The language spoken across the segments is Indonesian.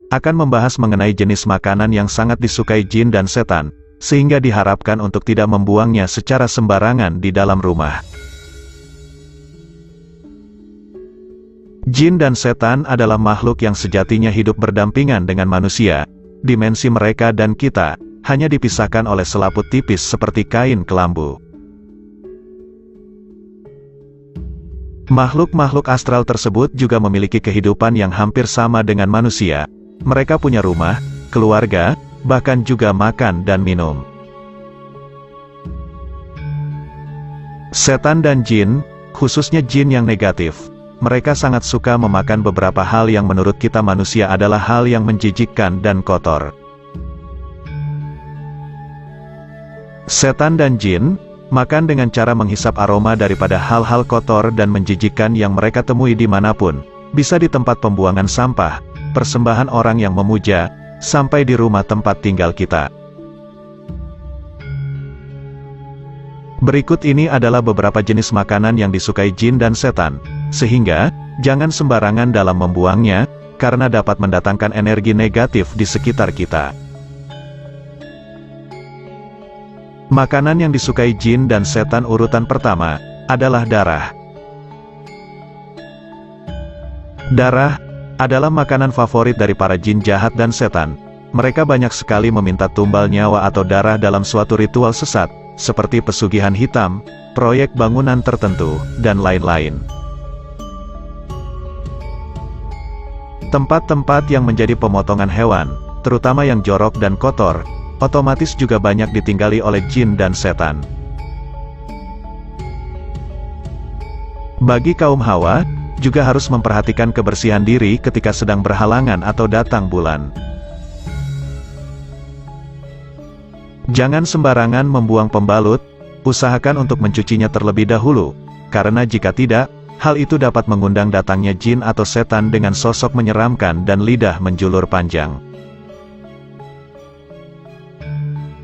akan membahas mengenai jenis makanan yang sangat disukai jin dan setan, sehingga diharapkan untuk tidak membuangnya secara sembarangan di dalam rumah. Jin dan setan adalah makhluk yang sejatinya hidup berdampingan dengan manusia. Dimensi mereka dan kita hanya dipisahkan oleh selaput tipis seperti kain kelambu. Makhluk-makhluk astral tersebut juga memiliki kehidupan yang hampir sama dengan manusia. Mereka punya rumah, keluarga, bahkan juga makan dan minum. Setan dan jin, khususnya jin yang negatif, mereka sangat suka memakan beberapa hal yang menurut kita manusia adalah hal yang menjijikkan dan kotor. Setan dan jin makan dengan cara menghisap aroma daripada hal-hal kotor dan menjijikkan yang mereka temui dimanapun, bisa di tempat pembuangan sampah, persembahan orang yang memuja, sampai di rumah tempat tinggal kita. Berikut ini adalah beberapa jenis makanan yang disukai jin dan setan, sehingga jangan sembarangan dalam membuangnya, karena dapat mendatangkan energi negatif di sekitar kita. Makanan yang disukai jin dan setan urutan pertama adalah darah. Darah adalah makanan favorit dari para jin jahat dan setan. Mereka banyak sekali meminta tumbal nyawa atau darah dalam suatu ritual sesat, seperti pesugihan hitam, proyek bangunan tertentu, dan lain-lain. Tempat-tempat yang menjadi pemotongan hewan, terutama yang jorok dan kotor, otomatis juga banyak ditinggali oleh jin dan setan. Bagi kaum Hawa, juga harus memperhatikan kebersihan diri ketika sedang berhalangan atau datang bulan. Jangan sembarangan membuang pembalut, usahakan untuk mencucinya terlebih dahulu, karena jika tidak, hal itu dapat mengundang datangnya jin atau setan dengan sosok menyeramkan dan lidah menjulur panjang.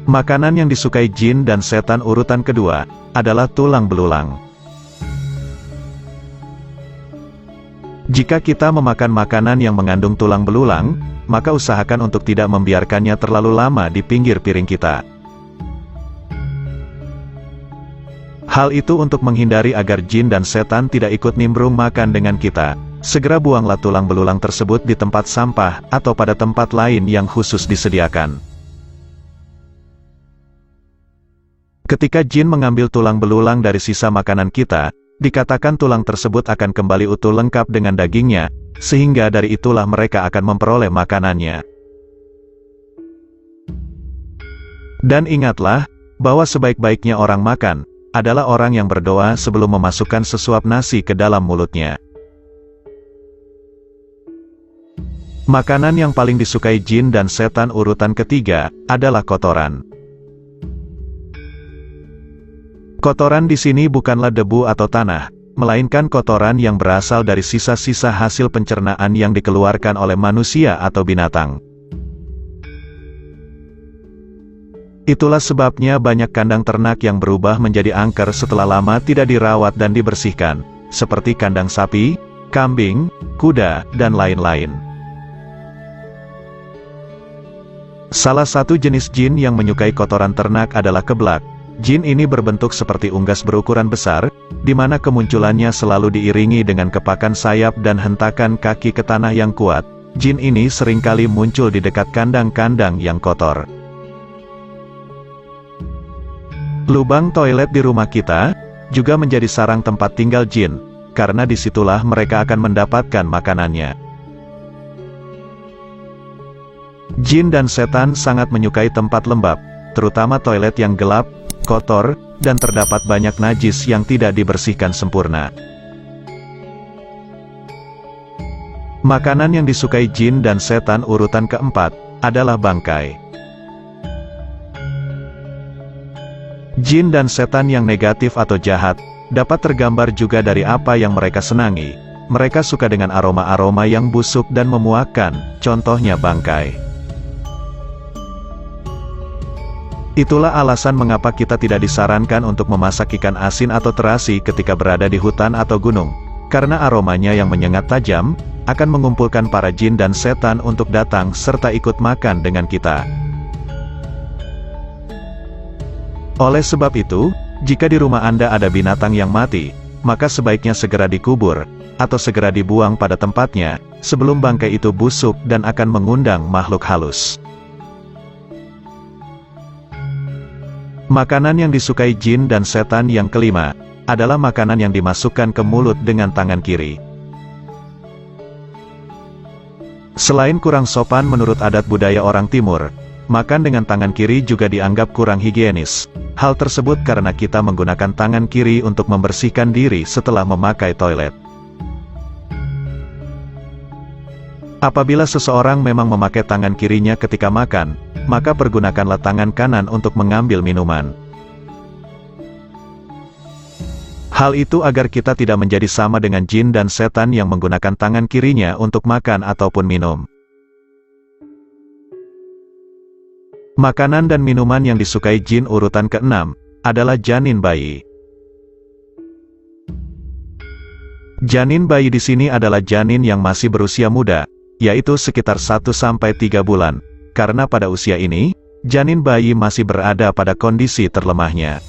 Makanan yang disukai jin dan setan urutan kedua adalah tulang belulang. Jika kita memakan makanan yang mengandung tulang belulang, maka usahakan untuk tidak membiarkannya terlalu lama di pinggir piring kita. Hal itu untuk menghindari agar jin dan setan tidak ikut nimbrung makan dengan kita. Segera buanglah tulang belulang tersebut di tempat sampah atau pada tempat lain yang khusus disediakan. Ketika jin mengambil tulang belulang dari sisa makanan kita, dikatakan tulang tersebut akan kembali utuh lengkap dengan dagingnya, sehingga dari itulah mereka akan memperoleh makanannya. Dan ingatlah, bahwa sebaik-baiknya orang makan, adalah orang yang berdoa sebelum memasukkan sesuap nasi ke dalam mulutnya. Makanan yang paling disukai jin dan setan urutan ketiga, adalah kotoran. Kotoran di sini bukanlah debu atau tanah, melainkan kotoran yang berasal dari sisa-sisa hasil pencernaan yang dikeluarkan oleh manusia atau binatang. Itulah sebabnya banyak kandang ternak yang berubah menjadi angker setelah lama tidak dirawat dan dibersihkan, seperti kandang sapi, kambing, kuda, dan lain-lain. Salah satu jenis jin yang menyukai kotoran ternak adalah keblak. Jin ini berbentuk seperti unggas berukuran besar, di mana kemunculannya selalu diiringi dengan kepakan sayap dan hentakan kaki ke tanah yang kuat. Jin ini seringkali muncul di dekat kandang-kandang yang kotor. Lubang toilet di rumah kita juga menjadi sarang tempat tinggal jin, karena disitulah mereka akan mendapatkan makanannya. Jin dan setan sangat menyukai tempat lembab, terutama toilet yang gelap, kotor, dan terdapat banyak najis yang tidak dibersihkan sempurna. Makanan yang disukai jin dan setan urutan keempat adalah bangkai. Jin dan setan yang negatif atau jahat dapat tergambar juga dari apa yang mereka senangi. Mereka suka dengan aroma-aroma yang busuk dan memuakkan, contohnya bangkai. Itulah alasan mengapa kita tidak disarankan untuk memasak ikan asin atau terasi ketika berada di hutan atau gunung, karena aromanya yang menyengat tajam, akan mengumpulkan para jin dan setan untuk datang serta ikut makan dengan kita. Oleh sebab itu, jika di rumah Anda ada binatang yang mati, maka sebaiknya segera dikubur, atau segera dibuang pada tempatnya, sebelum bangkai itu busuk dan akan mengundang makhluk halus. Makanan yang disukai jin dan setan yang kelima, adalah makanan yang dimasukkan ke mulut dengan tangan kiri. Selain kurang sopan menurut adat budaya orang Timur, makan dengan tangan kiri juga dianggap kurang higienis. Hal tersebut karena kita menggunakan tangan kiri untuk membersihkan diri setelah memakai toilet. Apabila seseorang memang memakai tangan kirinya ketika makan, maka pergunakanlah tangan kanan untuk mengambil minuman. Hal itu agar kita tidak menjadi sama dengan jin dan setan yang menggunakan tangan kirinya untuk makan ataupun minum. Makanan dan minuman yang disukai jin urutan ke-6, adalah janin bayi. Janin bayi di sini adalah janin yang masih berusia muda, yaitu sekitar 1-3 bulan, karena pada usia ini, janin bayi masih berada pada kondisi terlemahnya.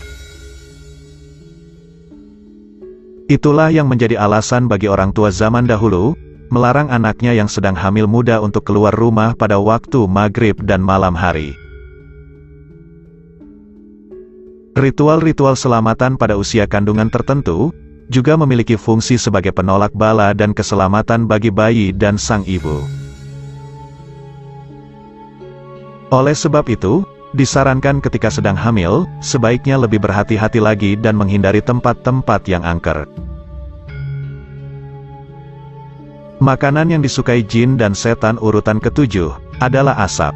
Itulah yang menjadi alasan bagi orang tua zaman dahulu, melarang anaknya yang sedang hamil muda untuk keluar rumah pada waktu maghrib dan malam hari. Ritual-ritual selamatan pada usia kandungan tertentu, juga memiliki fungsi sebagai penolak bala dan keselamatan bagi bayi dan sang ibu. Oleh sebab itu, disarankan ketika sedang hamil, sebaiknya lebih berhati-hati lagi dan menghindari tempat-tempat yang angker. Makanan yang disukai jin dan setan urutan ke-7, adalah asap.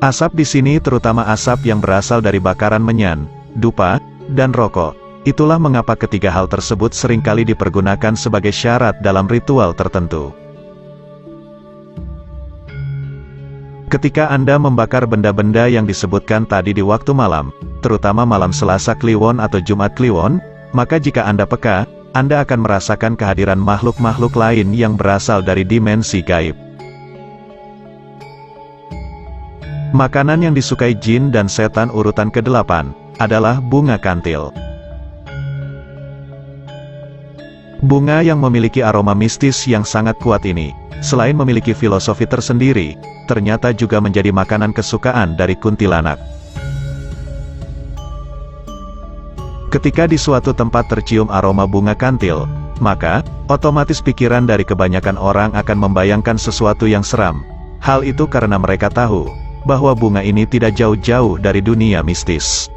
Asap di sini terutama asap yang berasal dari bakaran menyan, dupa, dan rokok. Itulah mengapa ketiga hal tersebut seringkali dipergunakan sebagai syarat dalam ritual tertentu. Ketika Anda membakar benda-benda yang disebutkan tadi di waktu malam, terutama malam Selasa Kliwon atau Jumat Kliwon, maka jika Anda peka, Anda akan merasakan kehadiran makhluk-makhluk lain yang berasal dari dimensi gaib. Makanan yang disukai jin dan setan urutan ke-8, adalah bunga kantil. Bunga yang memiliki aroma mistis yang sangat kuat ini, selain memiliki filosofi tersendiri, ternyata juga menjadi makanan kesukaan dari kuntilanak. Ketika di suatu tempat tercium aroma bunga kantil, maka, otomatis pikiran dari kebanyakan orang akan membayangkan sesuatu yang seram. Hal itu karena mereka tahu bahwa bunga ini tidak jauh-jauh dari dunia mistis.